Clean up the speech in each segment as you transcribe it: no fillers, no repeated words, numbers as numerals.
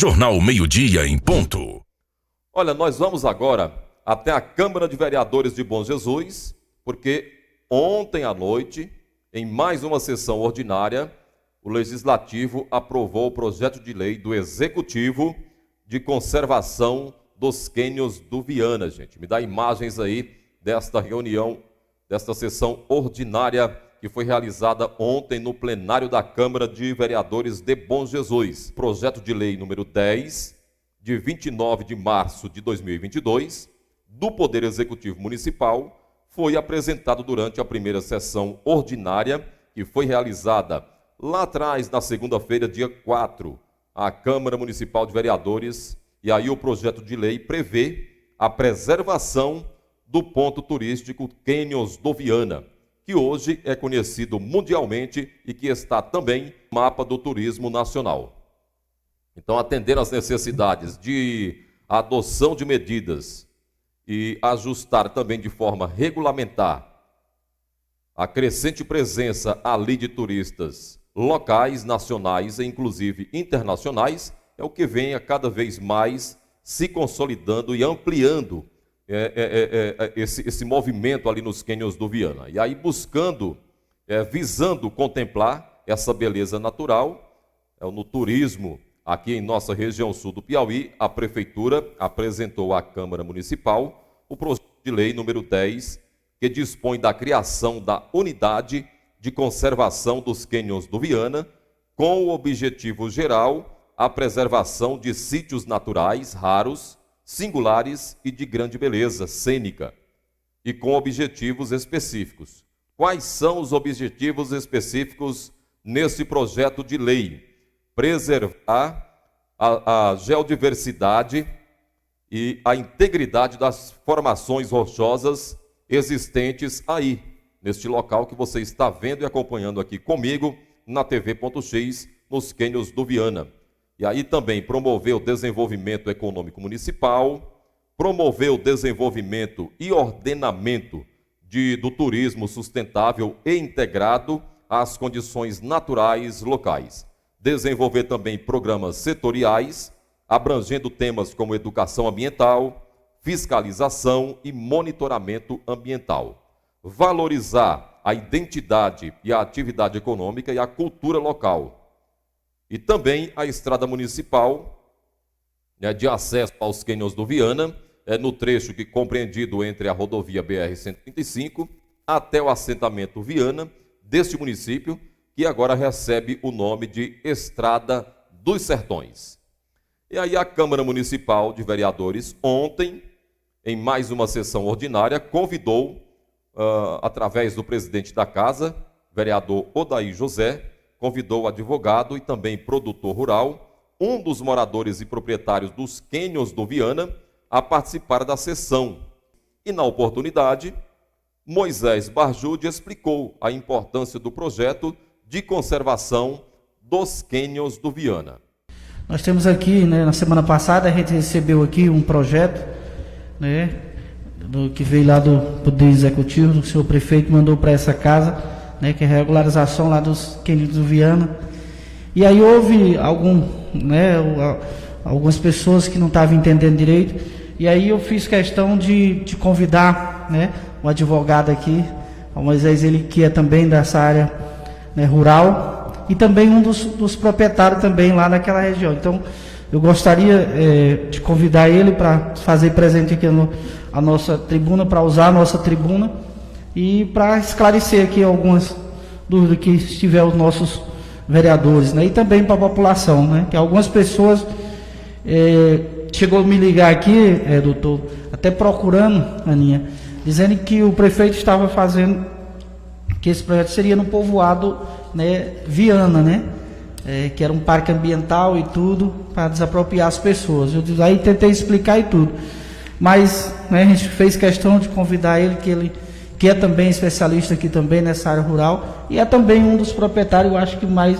Jornal Meio-Dia em ponto. Olha, nós vamos agora até a Câmara de Vereadores de Bom Jesus, porque ontem à noite, em mais uma sessão ordinária, o Legislativo aprovou o projeto de lei do Executivo de conservação dos cânions do Viana, gente. Me dá imagens aí desta reunião, desta sessão ordinária que foi realizada ontem no plenário da Câmara de Vereadores de Bom Jesus. Projeto de lei número 10, de 29 de março de 2022, do Poder Executivo Municipal, foi apresentado durante a primeira sessão ordinária, que foi realizada lá atrás, na segunda-feira, dia 4, a Câmara Municipal de Vereadores, e aí o projeto de lei prevê a preservação do ponto turístico Cânions do Viana, que hoje é conhecido mundialmente e que está também no mapa do turismo nacional. Então, atender às necessidades de adoção de medidas e ajustar também de forma regulamentar a crescente presença ali de turistas locais, nacionais e inclusive internacionais, é o que vem a cada vez mais se consolidando e ampliando esse movimento ali nos cânions do Viana. E aí visando contemplar essa beleza natural, no turismo aqui em nossa região sul do Piauí, a Prefeitura apresentou à Câmara Municipal o projeto de lei número 10, que dispõe da criação da Unidade de Conservação dos Cânions do Viana, com o objetivo geral a preservação de sítios naturais raros, singulares e de grande beleza cênica, e com objetivos específicos. Quais são os objetivos específicos nesse projeto de lei? Preservar a geodiversidade e a integridade das formações rochosas existentes aí, neste local que você está vendo e acompanhando aqui comigo na TV.x, nos cânions do Viana. E aí também promover o desenvolvimento econômico municipal, promover o desenvolvimento e ordenamento do turismo sustentável e integrado às condições naturais locais. Desenvolver também programas setoriais, abrangendo temas como educação ambiental, fiscalização e monitoramento ambiental. Valorizar a identidade e a atividade econômica e a cultura local. E também a estrada municipal de acesso aos cânions do Viana, no trecho que compreendido entre a rodovia BR-135 até o assentamento Viana deste município, que agora recebe o nome de Estrada dos Sertões. E aí a Câmara Municipal de Vereadores ontem, em mais uma sessão ordinária, convidou, através do presidente da casa, vereador Odair José, convidou o advogado e também produtor rural, um dos moradores e proprietários dos cânions do Viana, a participar da sessão. E na oportunidade, Moisés Barjude explicou a importância do projeto de conservação dos cânions do Viana. Nós temos aqui, na semana passada, a gente recebeu aqui um projeto, que veio lá do Poder Executivo, do senhor prefeito mandou para essa casa, que é a regularização lá dos cânions do Viana. E aí houve algumas pessoas que não estavam entendendo direito, e aí eu fiz questão de convidar um advogado aqui, o Moisés, ele que é também dessa área rural, e também um dos proprietários também lá naquela região. Então eu gostaria de convidar ele para fazer presente aqui a nossa tribuna, para usar a nossa tribuna e para esclarecer aqui algumas dúvidas que estiver os nossos vereadores, e também para a população, que algumas pessoas chegou a me ligar aqui, doutor, até procurando, Aninha, dizendo que o prefeito estava fazendo, que esse projeto seria no povoado Viana, que era um parque ambiental e tudo, para desapropriar as pessoas. Eu aí tentei explicar e tudo, mas a gente fez questão de convidar ele, que é também especialista aqui também nessa área rural, e é também um dos proprietários, eu acho que mais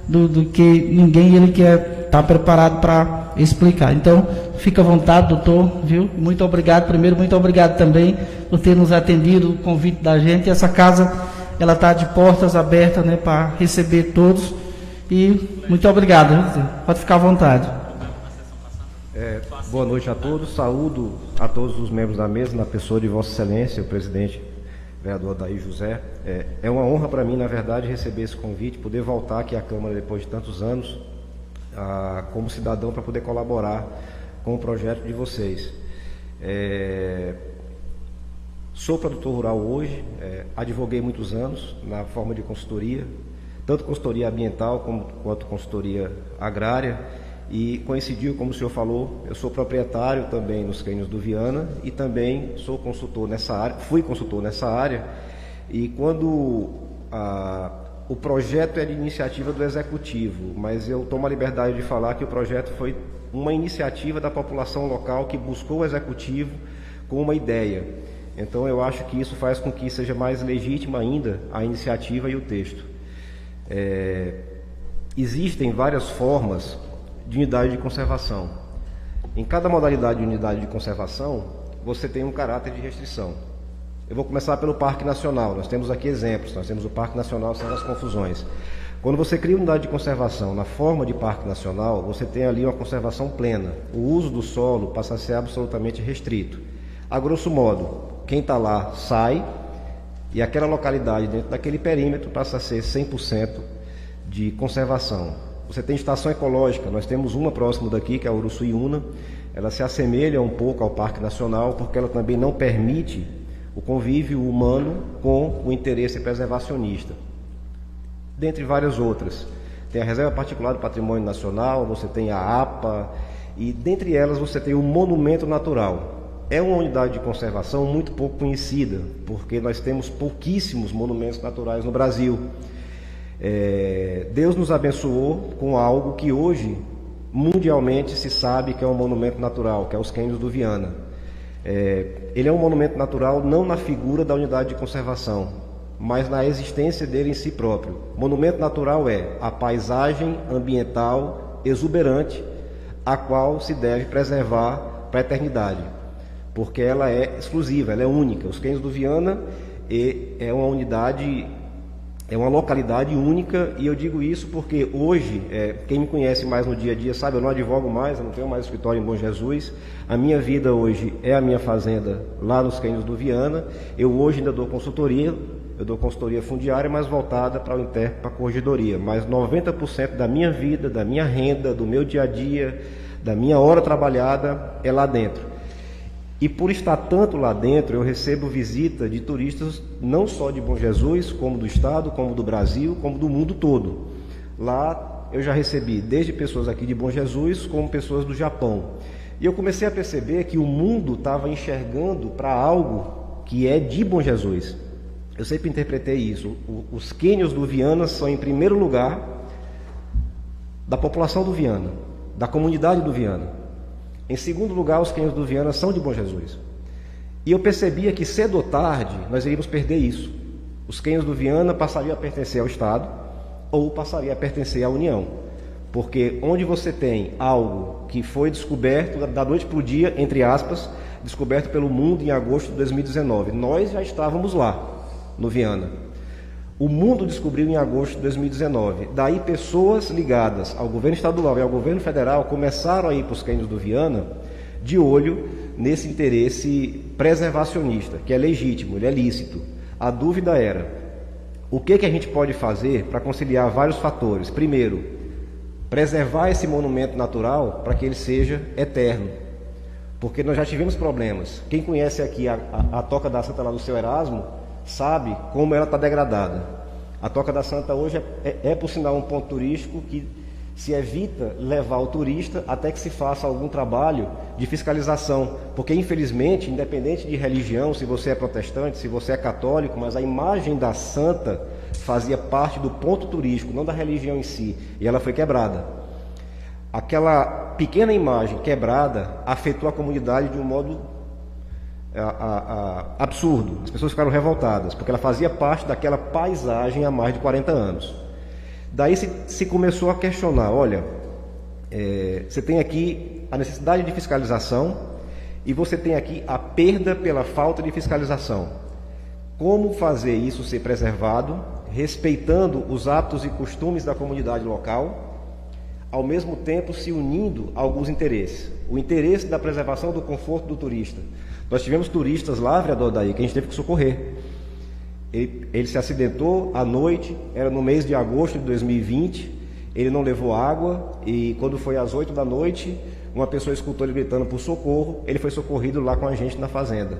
do que ninguém, ele que está preparado para explicar. Então, fica à vontade, doutor, viu? Muito obrigado. Primeiro, muito obrigado também por ter nos atendido o convite da gente. Essa casa, ela está de portas abertas, para receber todos. E muito obrigado, viu? Pode ficar à vontade. Boa noite a todos, saúdo a todos os membros da mesa, na pessoa de Vossa Excelência, o presidente, vereador Adair José. É uma honra para mim, na verdade, receber esse convite, poder voltar aqui à Câmara depois de tantos anos, como cidadão, para poder colaborar com o projeto de vocês. Sou produtor rural hoje, advoguei muitos anos na forma de consultoria, tanto consultoria ambiental quanto consultoria agrária, e coincidiu, como o senhor falou, eu sou proprietário também nos cânions do Viana e também sou consultor nessa área, fui consultor nessa área, e quando o projeto é de iniciativa do Executivo, mas eu tomo a liberdade de falar que o projeto foi uma iniciativa da população local que buscou o Executivo com uma ideia. Então eu acho que isso faz com que seja mais legítima ainda a iniciativa e o texto. Existem várias formas de unidade de conservação. Em cada modalidade de unidade de conservação, você tem um caráter de restrição. Eu vou começar pelo Parque Nacional. Nós temos aqui exemplos. Nós temos o Parque Nacional Serra das Confusões. Quando você cria unidade de conservação na forma de Parque Nacional, você tem ali uma conservação plena. O uso do solo passa a ser absolutamente restrito. A grosso modo, quem está lá sai e aquela localidade dentro daquele perímetro passa a ser 100% de conservação. Você tem estação ecológica, nós temos uma próxima daqui, que é a Uruçuiuna. Ela se assemelha um pouco ao Parque Nacional, porque ela também não permite o convívio humano com o interesse preservacionista. Dentre várias outras. Tem a Reserva Particular do Patrimônio Nacional, você tem a APA, e dentre elas você tem o Monumento Natural. É uma unidade de conservação muito pouco conhecida, porque nós temos pouquíssimos monumentos naturais no Brasil. Deus nos abençoou com algo que hoje mundialmente se sabe que é um monumento natural, que é os cânions do Viana. Ele é um monumento natural não na figura da unidade de conservação, mas na existência dele em si próprio. Monumento natural é a paisagem ambiental exuberante, a qual se deve preservar para a eternidade, porque ela é exclusiva, ela é única. Os cânions do Viana é uma unidade, é uma localidade única, e eu digo isso porque hoje, quem me conhece mais no dia a dia sabe, eu não advogo mais, eu não tenho mais escritório em Bom Jesus. A minha vida hoje é a minha fazenda lá nos cânions do Viana. Eu hoje ainda dou consultoria, eu dou consultoria fundiária, mas voltada para o interno, para a corregedoria. Mas 90% da minha vida, da minha renda, do meu dia a dia, da minha hora trabalhada é lá dentro. E por estar tanto lá dentro, eu recebo visita de turistas não só de Bom Jesus, como do estado, como do Brasil, como do mundo todo. Lá eu já recebi desde pessoas aqui de Bom Jesus, como pessoas do Japão. E eu comecei a perceber que o mundo estava enxergando para algo que é de Bom Jesus. Eu sempre interpretei isso. Os cânions do Viana são, em primeiro lugar, da população do Viana, da comunidade do Viana. Em segundo lugar, os cânions do Viana são de Bom Jesus. E eu percebia que cedo ou tarde nós iríamos perder isso. Os cânions do Viana passariam a pertencer ao Estado ou passariam a pertencer à União. Porque onde você tem algo que foi descoberto da noite para o dia, entre aspas, descoberto pelo mundo em agosto de 2019, nós já estávamos lá, no Viana. O mundo descobriu em agosto de 2019. Daí pessoas ligadas ao governo estadual e ao governo federal começaram a ir para os cânions do Viana de olho nesse interesse preservacionista, que é legítimo, ele é lícito. A dúvida era, o que a gente pode fazer para conciliar vários fatores? Primeiro, preservar esse monumento natural para que ele seja eterno. Porque nós já tivemos problemas. Quem conhece aqui a Toca da Santa lá do seu Erasmo, sabe como ela está degradada. A Toca da Santa hoje por sinal, um ponto turístico que se evita levar o turista até que se faça algum trabalho de fiscalização, porque infelizmente, independente de religião, se você é protestante, se você é católico, mas a imagem da santa fazia parte do ponto turístico, não da religião em si, e ela foi quebrada. Aquela pequena imagem quebrada afetou a comunidade de um modo absurdo. As pessoas ficaram revoltadas, porque ela fazia parte daquela paisagem há mais de 40 anos. Daí se começou a questionar, olha, você tem aqui a necessidade de fiscalização e você tem aqui a perda pela falta de fiscalização. Como fazer isso ser preservado, respeitando os hábitos e costumes da comunidade local, ao mesmo tempo se unindo a alguns interesses. O interesse da preservação do conforto do turista. Nós tivemos turistas lá, vereador Daí, que a gente teve que socorrer. Ele se acidentou à noite, era no mês de agosto de 2020, ele não levou água e quando foi às 8 da noite, uma pessoa escutou ele gritando por socorro, ele foi socorrido lá com a gente na fazenda.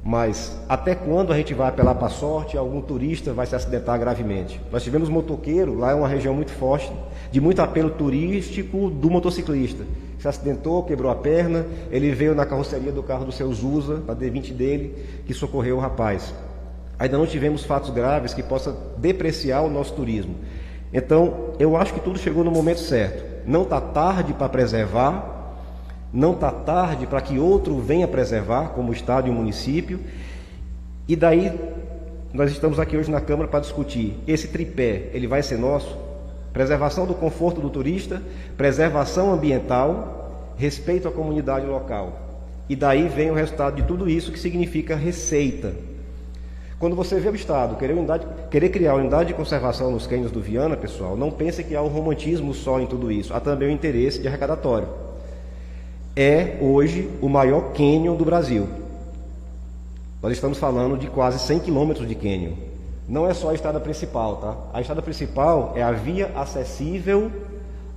Mas até quando a gente vai apelar para a sorte e algum turista vai se acidentar gravemente? Nós tivemos motoqueiro, lá é uma região muito forte, de muito apelo turístico do motociclista. Se acidentou, quebrou a perna, ele veio na carroceria do carro do seu Zusa, na D20 dele, que socorreu o rapaz. Ainda não tivemos fatos graves que possam depreciar o nosso turismo. Então, eu acho que tudo chegou no momento certo. Não está tarde para preservar, não está tarde para que outro venha preservar, como o Estado e o município. E daí, nós estamos aqui hoje na Câmara para discutir. Esse tripé, ele vai ser nosso? Preservação do conforto do turista, preservação ambiental, respeito à comunidade local. E daí vem o resultado de tudo isso, que significa receita. Quando você vê o Estado querer criar uma unidade de conservação nos cânions do Viana, pessoal, não pense que há um romantismo só em tudo isso. Há também um interesse de arrecadatório. É hoje o maior cânion do Brasil. Nós estamos falando de quase 100 quilômetros de cânion. Não é só a estrada principal, tá? A estrada principal é a via acessível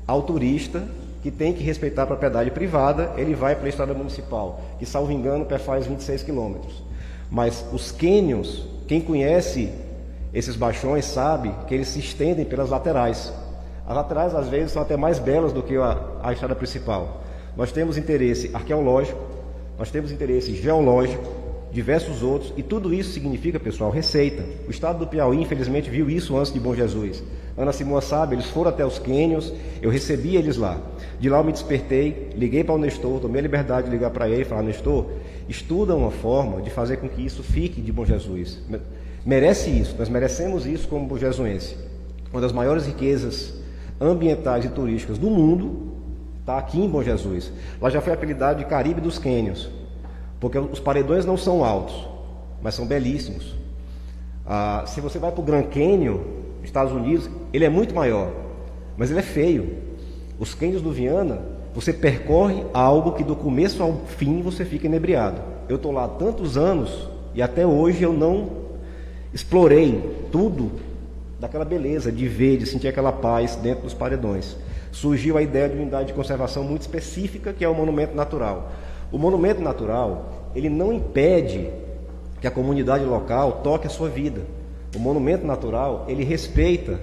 ao turista que tem que respeitar a propriedade privada. Ele vai para a estrada municipal, que, salvo engano, perfaz 26 quilômetros. Mas os cânions, quem conhece esses baixões sabe que eles se estendem pelas laterais. As laterais, às vezes, são até mais belas do que a estrada principal. Nós temos interesse arqueológico, nós temos interesse geológico, diversos outros, e tudo isso significa, pessoal, receita. O Estado do Piauí, infelizmente, viu isso antes de Bom Jesus. Ana Simões sabe, eles foram até os cânions, eu recebi eles lá. De lá eu me despertei, liguei para o Nestor, tomei a liberdade de ligar para ele e falar: Nestor, estuda uma forma de fazer com que isso fique de Bom Jesus. Merece isso, nós merecemos isso como bonjesuense. Uma das maiores riquezas ambientais e turísticas do mundo está aqui em Bom Jesus. Lá já foi apelidado de Caribe dos Cânions, porque os paredões não são altos, mas são belíssimos. Se você vai para o Grand Canyon, Estados Unidos, ele é muito maior, mas ele é feio. Os cânions do Viana, você percorre algo que do começo ao fim você fica inebriado. Eu estou lá há tantos anos e até hoje eu não explorei tudo daquela beleza de ver, de sentir aquela paz dentro dos paredões. Surgiu a ideia de uma unidade de conservação muito específica, que é o monumento natural. O monumento natural, ele não impede que a comunidade local toque a sua vida. O monumento natural, ele respeita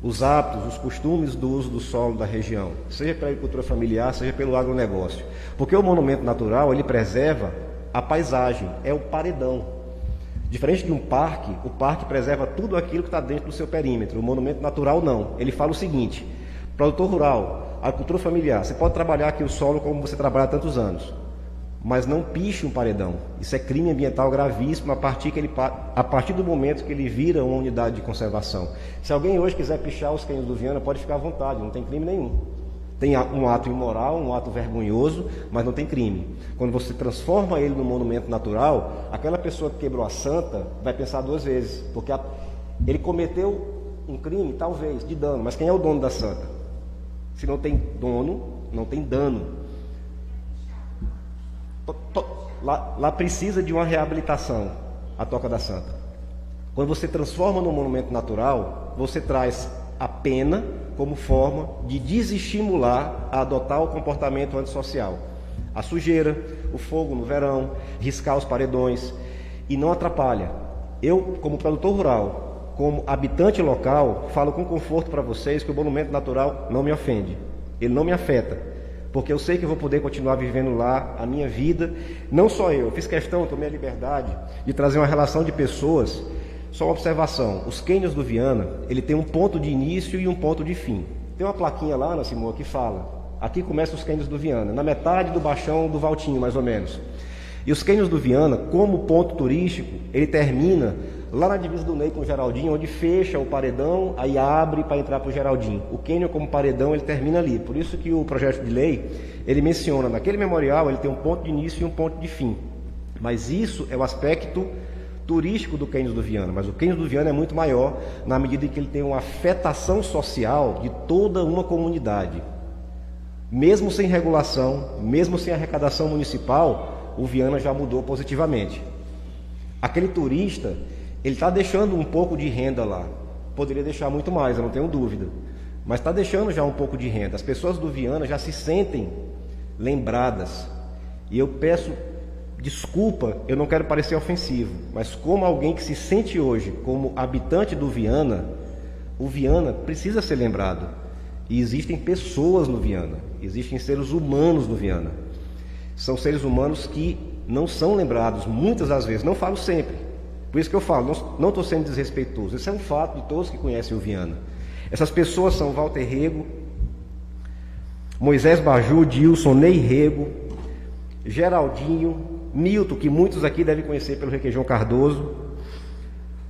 os hábitos, os costumes do uso do solo da região, seja pela agricultura familiar, seja pelo agronegócio. Porque o monumento natural, ele preserva a paisagem, é o paredão. Diferente de um parque, o parque preserva tudo aquilo que está dentro do seu perímetro. O monumento natural não. Ele fala o seguinte: produtor rural, agricultura familiar, você pode trabalhar aqui o solo como você trabalha há tantos anos, mas não piche um paredão. Isso é crime ambiental gravíssimo a partir do momento que ele vira uma unidade de conservação. Se alguém hoje quiser pichar os cânions do Viana, pode ficar à vontade, não tem crime nenhum. Tem um ato imoral, um ato vergonhoso, mas não tem crime. Quando você transforma ele num monumento natural, aquela pessoa que quebrou a santa vai pensar duas vezes, porque ele cometeu um crime, talvez, de dano, mas quem é o dono da santa? Se não tem dono, não tem dano. Lá precisa de uma reabilitação, a Toca da Santa. Quando você transforma num monumento natural, você traz a pena como forma de desestimular a adotar o comportamento antissocial. A sujeira, o fogo no verão, riscar os paredões, e não atrapalha. Eu, como produtor rural, como habitante local, falo com conforto para vocês que o monumento natural não me ofende, ele não me afeta. Porque eu sei que eu vou poder continuar vivendo lá a minha vida. Não só eu fiz questão, tomei a liberdade de trazer uma relação de pessoas. Só uma observação: os cânions do Viana, ele tem um ponto de início e um ponto de fim. Tem uma plaquinha lá, Ana Simão, que fala: aqui começam os cânions do Viana, na metade do baixão do Valtinho, mais ou menos. E os cânions do Viana, como ponto turístico, ele termina lá na divisa do Ney com o Geraldinho, onde fecha o paredão, aí abre para entrar para o Geraldinho. O cânion como paredão, ele termina ali. Por isso que o projeto de lei, ele menciona, naquele memorial, ele tem um ponto de início e um ponto de fim. Mas isso é o aspecto turístico do cânion do Viana. Mas o cânion do Viana é muito maior, na medida em que ele tem uma afetação social de toda uma comunidade. Mesmo sem regulação, mesmo sem arrecadação municipal, o Viana já mudou positivamente. Aquele turista, ele está deixando um pouco de renda lá. Poderia deixar muito mais, eu não tenho dúvida. Mas está deixando já um pouco de renda. As pessoas do Viana já se sentem lembradas. E eu peço desculpa, eu não quero parecer ofensivo, mas como alguém que se sente hoje como habitante do Viana, o Viana precisa ser lembrado. E existem pessoas no Viana, existem seres humanos no Viana. São seres humanos que não são lembrados muitas das vezes, não falo sempre. Por isso que eu falo, não estou sendo desrespeitoso. Isso é um fato de todos que conhecem o Viana. Essas pessoas são Walter Rego, Moisés Baju, Dilson, Ney Rego, Geraldinho, Milton, que muitos aqui devem conhecer pelo Requeijão Cardoso,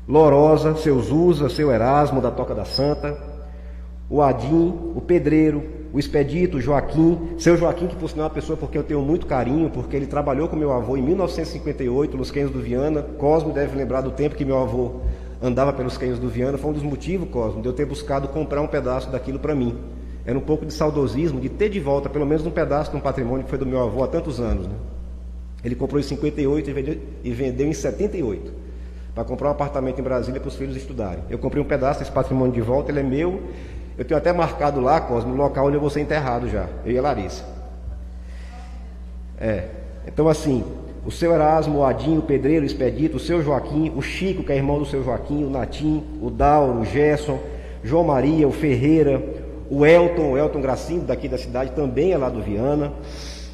Lorosa, seu Zusa, seu Erasmo, da Toca da Santa, o Adim, o Pedreiro, o Expedito, o Joaquim, seu Joaquim, que por sinal é uma pessoa porque eu tenho muito carinho, porque ele trabalhou com meu avô em 1958 nos Quênios do Viana. Cosmo deve lembrar do tempo que meu avô andava pelos Quênios do Viana. Foi um dos motivos, Cosmo, de eu ter buscado comprar um pedaço daquilo para mim. Era um pouco de saudosismo, de ter de volta pelo menos um pedaço de um patrimônio que foi do meu avô há tantos anos, né? Ele comprou em 58 e vendeu em 78, para comprar um apartamento em Brasília para os filhos estudarem. Eu comprei um pedaço desse patrimônio de volta, ele é meu. Eu tenho até marcado lá, Cosmo, no local onde eu vou ser enterrado já, eu e a Larissa. Então assim, o seu Erasmo, o Adinho, o Pedreiro, o Expedito, o seu Joaquim, o Chico, que é irmão do seu Joaquim, o Natim, o Dauro, o Gerson, João Maria, o Ferreira, o Elton Gracindo, daqui da cidade, também é lá do Viana,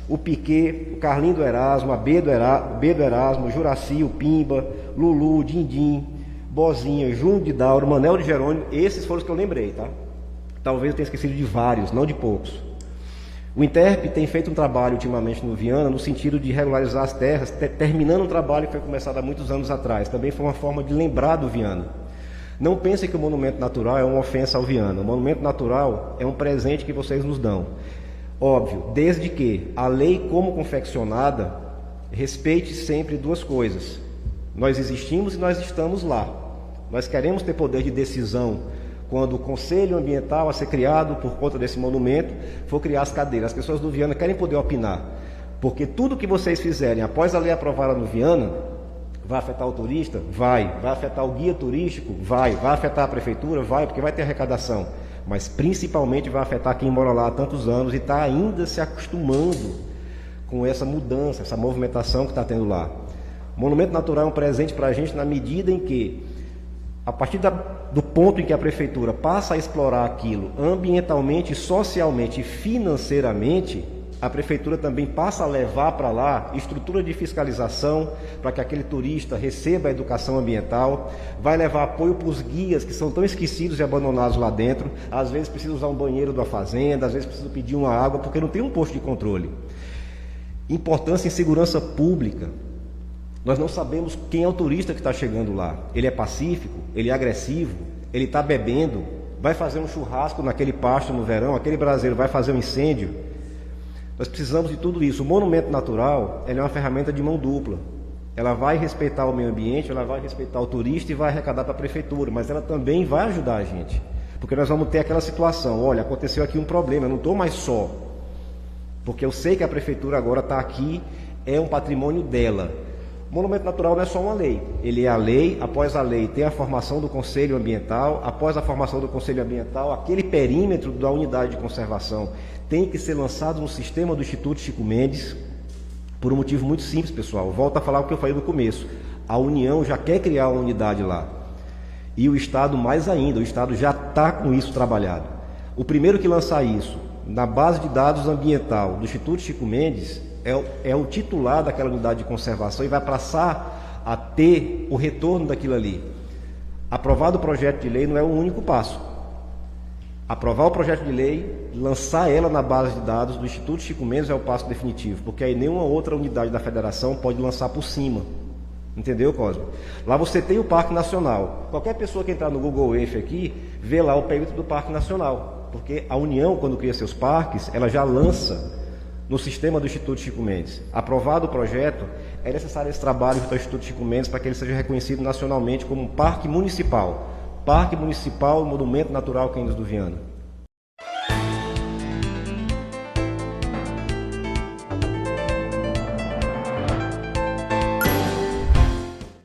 o Piquet, o Carlinho do Erasmo, a B do Erasmo, o Juraci, o Pimba, Lulu, o Dindim, Bozinha, Júnior de Dauro, Manel de Jerônimo. Esses foram os que eu lembrei, tá? Talvez eu tenha esquecido de vários, não de poucos. O Interp tem feito um trabalho ultimamente no Viana no sentido de regularizar as terras, terminando um trabalho que foi começado há muitos anos atrás. Também foi uma forma de lembrar do Viana. Não pensem que o monumento natural é uma ofensa ao Viana. O monumento natural é um presente que vocês nos dão. Óbvio, desde que a lei como confeccionada respeite sempre duas coisas. Nós existimos e nós estamos lá. Nós queremos ter poder de decisão quando o Conselho Ambiental a ser criado por conta desse monumento for criar as cadeiras. As pessoas do Viana querem poder opinar, porque tudo que vocês fizerem após a lei aprovada no Viana vai afetar o turista? Vai afetar o guia turístico? Vai afetar a prefeitura? Vai, porque vai ter arrecadação. Mas principalmente vai afetar quem mora lá há tantos anos e está ainda se acostumando com essa mudança, essa movimentação que está tendo lá. O monumento natural é um presente para a gente na medida em que, a partir do ponto em que a prefeitura passa a explorar aquilo ambientalmente, socialmente e financeiramente, a prefeitura também passa a levar para lá estrutura de fiscalização para que aquele turista receba a educação ambiental, vai levar apoio para os guias que são tão esquecidos e abandonados lá dentro. Às vezes precisa usar um banheiro da fazenda, às vezes precisa pedir uma água porque não tem um posto de controle. Importância em segurança pública. Nós não sabemos quem é o turista que está chegando lá. Ele é pacífico? Ele é agressivo? Ele está bebendo? Vai fazer um churrasco naquele pasto no verão? Aquele braseiro vai fazer um incêndio? Nós precisamos de tudo isso. O monumento natural, ele é uma ferramenta de mão dupla. Ela vai respeitar o meio ambiente, ela vai respeitar o turista e vai arrecadar para a prefeitura, mas ela também vai ajudar a gente. Porque nós vamos ter aquela situação, olha, aconteceu aqui um problema, eu não estou mais só. Porque eu sei que a prefeitura agora está aqui, é um patrimônio dela. O monumento natural não é só uma lei, ele é a lei, após a lei tem a formação do Conselho Ambiental, após a formação do Conselho Ambiental, aquele perímetro da unidade de conservação tem que ser lançado no sistema do Instituto Chico Mendes, por um motivo muito simples, pessoal. Volto a falar o que eu falei no começo. A União já quer criar uma unidade lá. E o Estado mais ainda, o Estado já está com isso trabalhado. O primeiro que lançar isso, na base de dados ambiental do Instituto Chico Mendes, é o titular daquela unidade de conservação e vai passar a ter o retorno daquilo ali. Aprovado o projeto de lei não é o único passo. Aprovar o projeto de lei, lançar ela na base de dados do Instituto Chico Mendes é o passo definitivo, porque aí nenhuma outra unidade da federação pode lançar por cima. Entendeu, Cosmo? Lá você tem o Parque Nacional. Qualquer pessoa que entrar no Google Earth aqui, vê lá o perímetro do Parque Nacional, porque a União, quando cria seus parques, ela já lança no sistema do Instituto Chico Mendes. Aprovado o projeto, é necessário esse trabalho do Instituto Chico Mendes para que ele seja reconhecido nacionalmente como um parque municipal. Parque Municipal Monumento Natural Quênios do Viana.